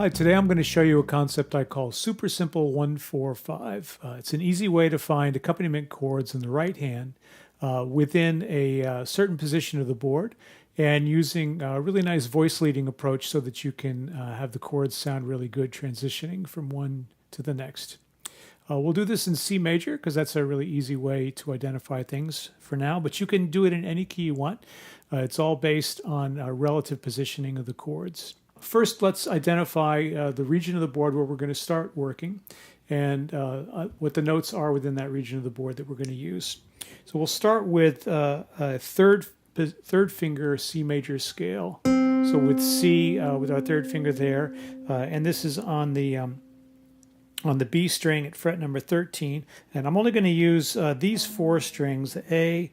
Hi, today I'm going to show you a concept I call super simple 1-4-5. It's an easy way to find accompaniment chords in the right hand within a certain position of the board, and using a really nice voice leading approach so that you can have the chords sound really good transitioning from one to the next. We'll do this in C major because that's a really easy way to identify things for now, but you can do it in any key you want. It's all based on relative positioning of the chords. First, let's identify the region of the board where we're going to start working and what the notes are within that region of the board that we're going to use. So we'll start with a third finger C major scale. So with C, with our third finger there, and this is on the B string at fret number 13, and I'm only going to use these four strings, the A,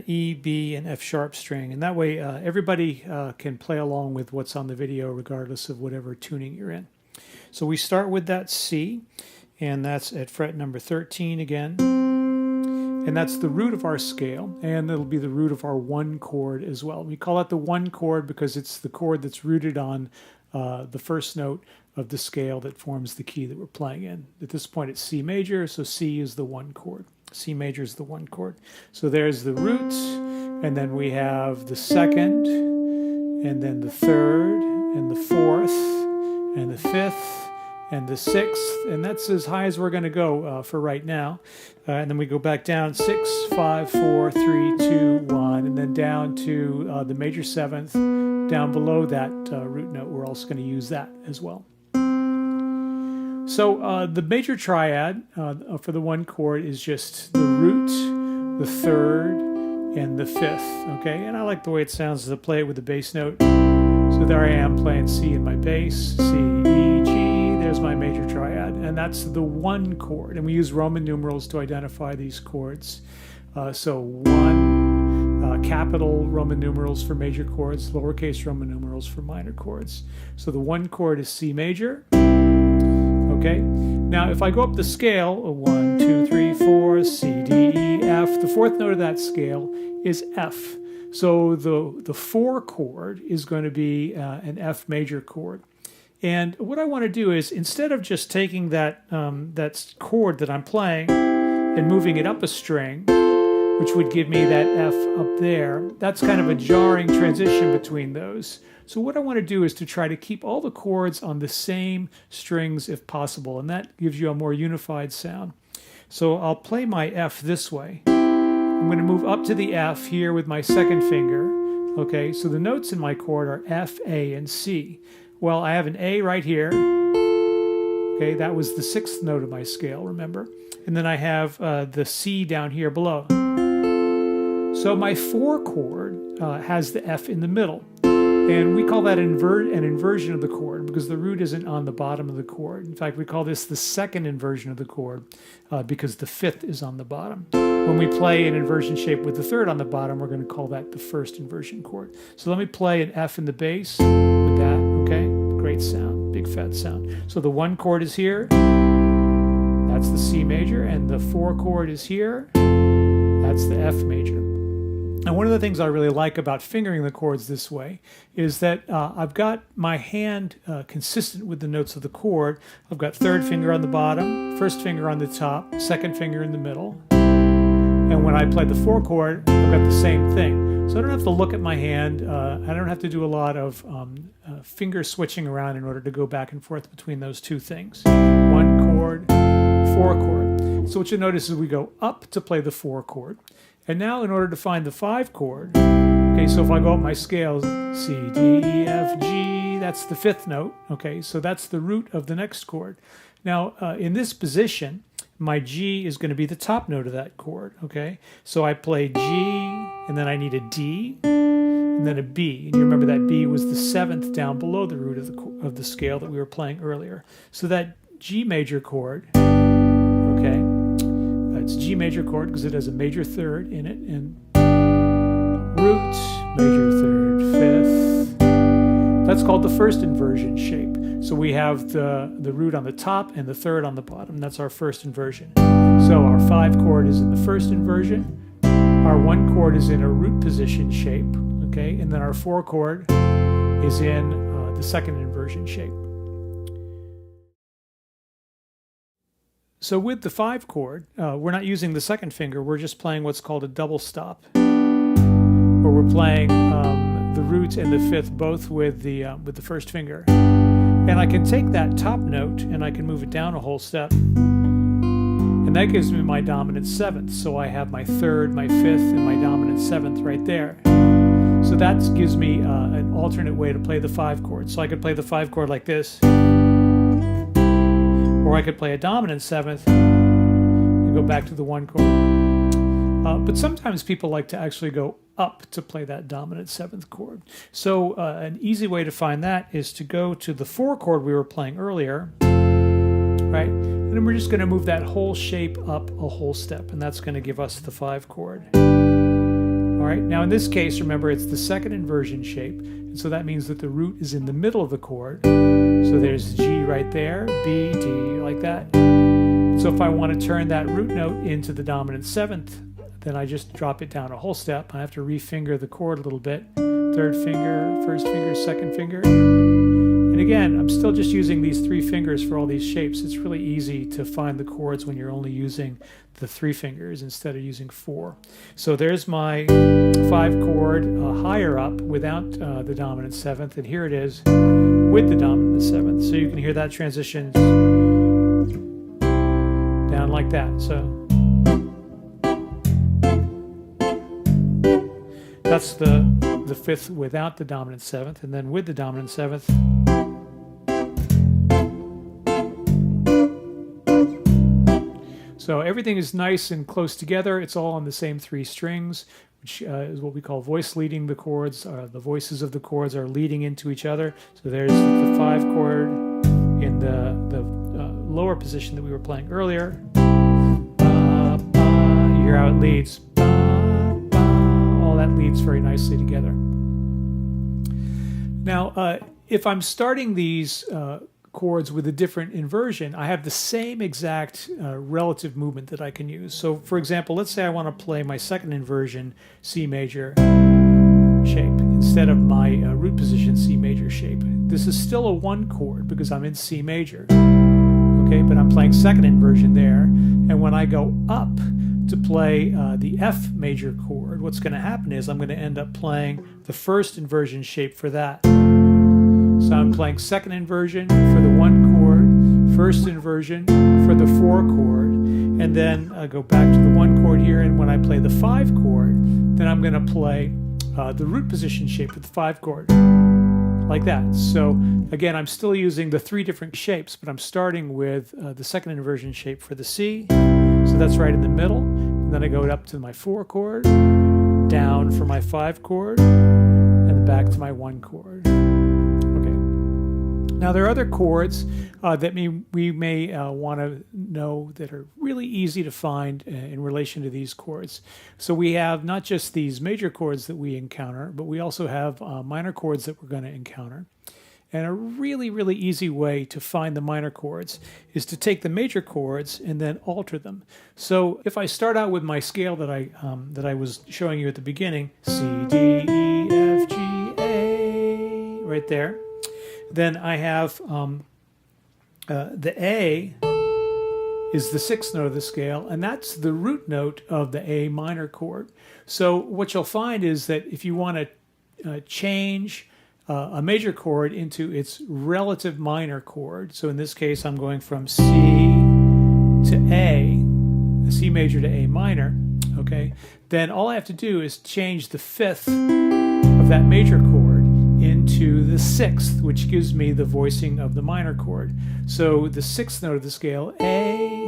E, B, and F sharp string, and that way everybody can play along with what's on the video regardless of whatever tuning you're in. So we start with that C, and that's at fret number 13 again, and that's the root of our scale, and it'll be the root of our one chord as well. We call it the one chord because it's the chord that's rooted on the first note of the scale that forms the key that we're playing in. At this point it's C major, so C is the one chord. C major is the one chord. So there's the root, and then we have the second, and then the third, and the fourth, and the fifth, and the sixth, and that's as high as we're going to go for right now. And then we go back down 6, 5, 4, 3, 2, 1, and then down to the major seventh. Down below that root note, we're also going to use that as well. So the major triad for the one chord is just the root, the third, and the fifth, okay? And I like the way it sounds as I play it with the bass note. So there I am playing C in my bass, C, E, G, there's my major triad, and that's the one chord. And we use Roman numerals to identify these chords. So one, capital Roman numerals for major chords, lowercase Roman numerals for minor chords. So the one chord is C major. Okay, now if I go up the scale, 1, 2, 3, 4, C, D, E, F, the fourth note of that scale is F. So the 4 chord is going to be an F major chord. And what I want to do is, instead of just taking that chord that I'm playing and moving it up a string, which would give me that F up there, that's kind of a jarring transition between those. So what I want to do is to try to keep all the chords on the same strings if possible, and that gives you a more unified sound. So I'll play my F this way. I'm going to move up to the F here with my second finger. Okay, so the notes in my chord are F, A, and C. Well, I have an A right here. Okay, that was the 6th note of my scale, remember? And then I have the C down here below. So my 4 chord has the F in the middle. And we call that an inversion of the chord because the root isn't on the bottom of the chord. In fact, we call this the second inversion of the chord because the 5th is on the bottom. When we play an inversion shape with the 3rd on the bottom, we're going to call that the first inversion chord. So let me play an F in the bass with that, okay? Great sound, big fat sound. So the 1 chord is here, that's the C major, and the 4 chord is here, that's the F major. And one of the things I really like about fingering the chords this way is that I've got my hand consistent with the notes of the chord. I've got 3rd finger on the bottom, 1st finger on the top, 2nd finger in the middle. And when I play the 4 chord, I've got the same thing. So I don't have to look at my hand. I don't have to do a lot of finger switching around in order to go back and forth between those two things. 1 chord, 4 chord. So what you'll notice is we go up to play the 4 chord. And now in order to find the 5 chord, okay, so if I go up my scales, C, D, E, F, G, that's the 5th note, okay, so that's the root of the next chord. Now, in this position, my G is going to be the top note of that chord, okay? So I play G, and then I need a D, and then a B. And you remember that B was the 7th down below the root of the scale that we were playing earlier. So that G major chord, okay, it's G major chord because it has a major 3rd in it, and root, major 3rd, 5th. That's called the first inversion shape. So we have the root on the top and the 3rd on the bottom. That's our first inversion. So our 5 chord is in the first inversion. Our 1 chord is in a root position shape, okay, and then our 4 chord is in the second inversion shape. So with the 5 chord, we're not using the second finger. We're just playing what's called a double stop, where we're playing the root and the 5th both with the first finger. And I can take that top note and I can move it down a whole step. And that gives me my dominant 7th. So I have my 3rd, my 5th, and my dominant 7th right there. So that gives me an alternate way to play the 5 chord. So I could play the 5 chord like this. Or I could play a dominant 7th and go back to the 1 chord. But sometimes people like to actually go up to play that dominant 7th chord. So an easy way to find that is to go to the 4 chord we were playing earlier, right? And then we're just going to move that whole shape up a whole step, and that's going to give us the 5 chord. All right, now in this case, remember it's the second inversion shape, and so that means that the root is in the middle of the chord. So there's G right there, B, D, like that. So if I want to turn that root note into the dominant 7th, then I just drop it down a whole step. I have to refinger the chord a little bit. 3rd finger, 1st finger, 2nd finger. And again, I'm still just using these 3 fingers for all these shapes. It's really easy to find the chords when you're only using the 3 fingers instead of using 4. So there's my 5 chord higher up without the dominant 7th, and here it is with the dominant 7th. So you can hear that transition down like that. So that's the 5th without the dominant 7th, and then with the dominant 7th. So everything is nice and close together. It's all on the same 3 strings, which is what we call voice leading the chords. The voices of the chords are leading into each other. So there's the 5 chord in the lower position that we were playing earlier. You hear how it leads. All that leads very nicely together. Now, if I'm starting these chords with a different inversion, I have the same exact relative movement that I can use. So for example, let's say I want to play my second inversion C major shape instead of my root position C major shape. This is still a 1 chord because I'm in C major, okay, but I'm playing second inversion there. And when I go up to play the F major chord, what's going to happen is I'm going to end up playing the first inversion shape for that. So I'm playing second inversion for the 1 chord, first inversion for the 4 chord, and then I go back to the 1 chord here, and when I play the 5 chord, then I'm going to play the root position shape with the 5 chord, like that. So again, I'm still using the 3 different shapes, but I'm starting with the second inversion shape for the C, so that's right in the middle, and then I go up to my 4 chord, down for my 5 chord, and then back to my 1 chord. Now there are other chords that we may want to know that are really easy to find in relation to these chords. So we have not just these major chords that we encounter, but we also have minor chords that we're going to encounter. And a really, really easy way to find the minor chords is to take the major chords and then alter them. So if I start out with my scale that I was showing you at the beginning, C, D, E, F, G, A, right there. Then I have the A is the 6th note of the scale, and that's the root note of the A minor chord. So what you'll find is that if you want to change a major chord into its relative minor chord, so in this case I'm going from C to A, C major to A minor, okay, then all I have to do is change the 5th of that major chord into the 6th, which gives me the voicing of the minor chord. So the 6th note of the scale, A,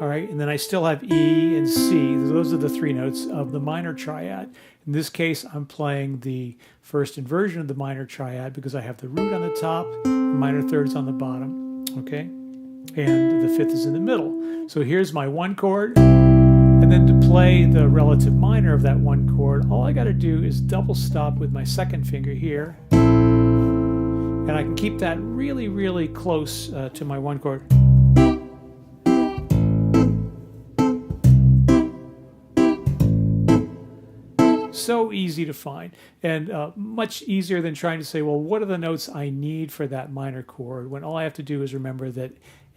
all right, and then I still have E and C. Those are the 3 notes of the minor triad. In this case, I'm playing the first inversion of the minor triad because I have the root on the top, the minor third is on the bottom, okay, and the 5th is in the middle. So here's my 1 chord. And then to play the relative minor of that 1 chord, all I got to do is double stop with my 2nd finger here. And I can keep that really, really close to my 1 chord. So easy to find, and much easier than trying to say, well, what are the notes I need for that minor chord, when all I have to do is remember that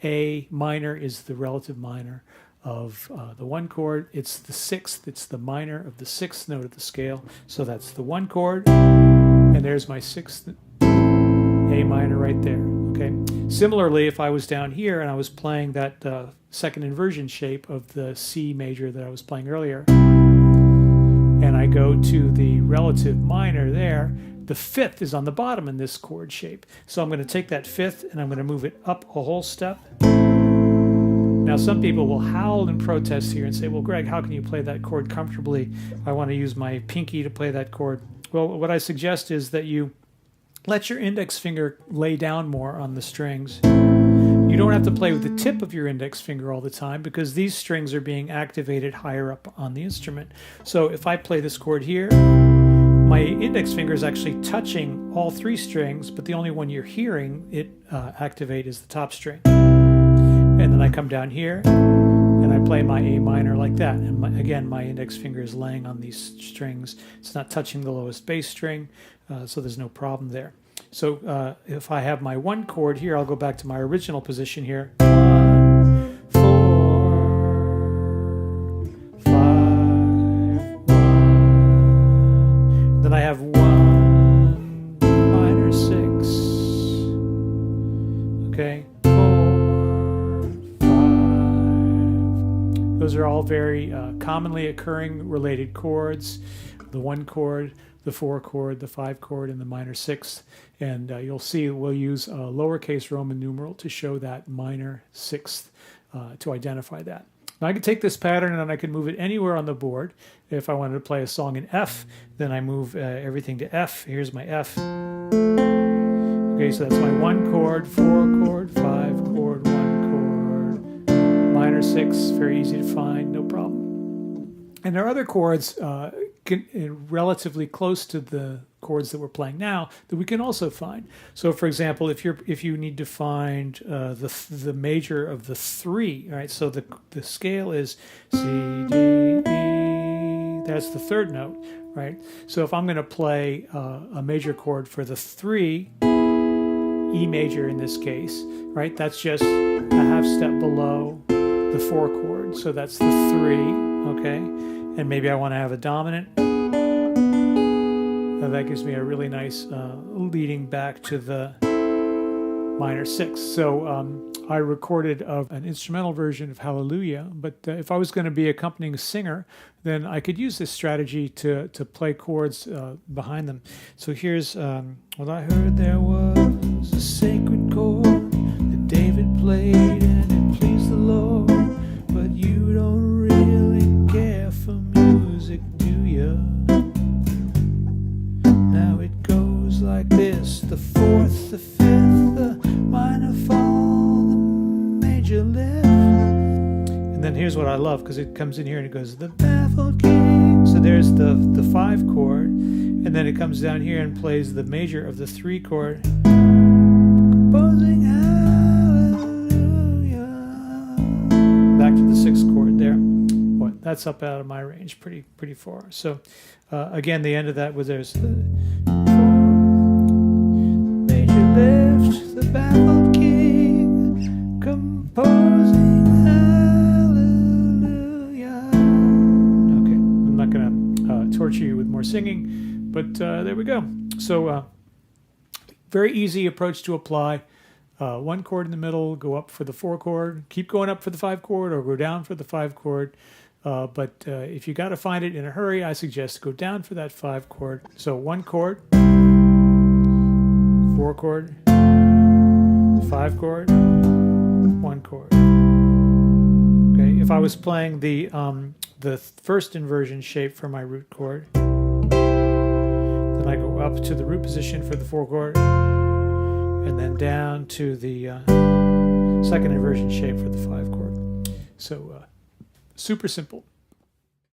A minor is the relative minor of the 1 chord. It's the 6th. It's the minor of the 6th note of the scale. So that's the 1 chord. And there's my 6th A minor right there. Okay. Similarly, if I was down here and I was playing that second inversion shape of the C major that I was playing earlier, and I go to the relative minor there, the 5th is on the bottom in this chord shape. So I'm going to take that 5th and I'm going to move it up a whole step. Now some people will howl and protest here and say, well, Greg, how can you play that chord comfortably? I want to use my pinky to play that chord. Well, what I suggest is that you let your index finger lay down more on the strings. You don't have to play with the tip of your index finger all the time because these strings are being activated higher up on the instrument. So if I play this chord here, my index finger is actually touching all 3 strings, but the only one you're hearing it activate is the top string. And then I come down here and I play my A minor like that. And again, my index finger is laying on these strings. It's not touching the lowest bass string, so there's no problem there. So if I have my 1 chord here, I'll go back to my original position here. 1, 4, 5, 1. Then I have 1 minor 6. Okay. Those are all very commonly occurring related chords. The 1 chord, the 4 chord, the 5 chord, and the minor 6th. And you'll see we'll use a lowercase Roman numeral to show that minor 6th to identify that. Now I can take this pattern and I can move it anywhere on the board. If I wanted to play a song in F, then I move everything to F. Here's my F. Okay, so that's my 1 chord, 4 chord, 5 chord, 1 chord, minor 6, very easy to find, no problem. And there are other chords relatively close to the chords that we're playing now that we can also find. So, for example, if you need to find the major of the 3, right? So the scale is C, D, E. That's the 3rd note, right? So if I'm going to play a major chord for the 3, E major in this case, right? That's just a half step below the 4 chord. So that's the 3, okay? And maybe I want to have a dominant. That gives me a really nice leading back to the minor 6. So I recorded an instrumental version of Hallelujah, but if I was going to be accompanying a singer, then I could use this strategy to play chords behind them. So here's, well, I heard there was a sacred chord that David played and it pleased the Lord, but you don't really care for music, do you? Now it goes like this: the 4th, the 5th, the minor fall, the major lift. And then here's what I love, because it comes in here and it goes, the baffled king. So there's the 5 chord, and then it comes down here and plays the major of the 3 chord. Composing hallelujah. Back to the 6th chord there. What? That's up out of my range pretty far. So again, the end of that was there's the major lift, the baffled king, composing hallelujah. Okay, I'm not going to torture you with more singing, but there we go. So very easy approach to apply. 1 chord in the middle, go up for the 4 chord, keep going up for the 5 chord, or go down for the 5 chord. But if you got to find it in a hurry, I suggest go down for that 5 chord. So 1 chord, 4 chord, 5 chord, 1 chord. Okay, if I was playing the first inversion shape for my root chord, then I go up to the root position for the 4 chord, and then down to the second inversion shape for the 5 chord. So super simple.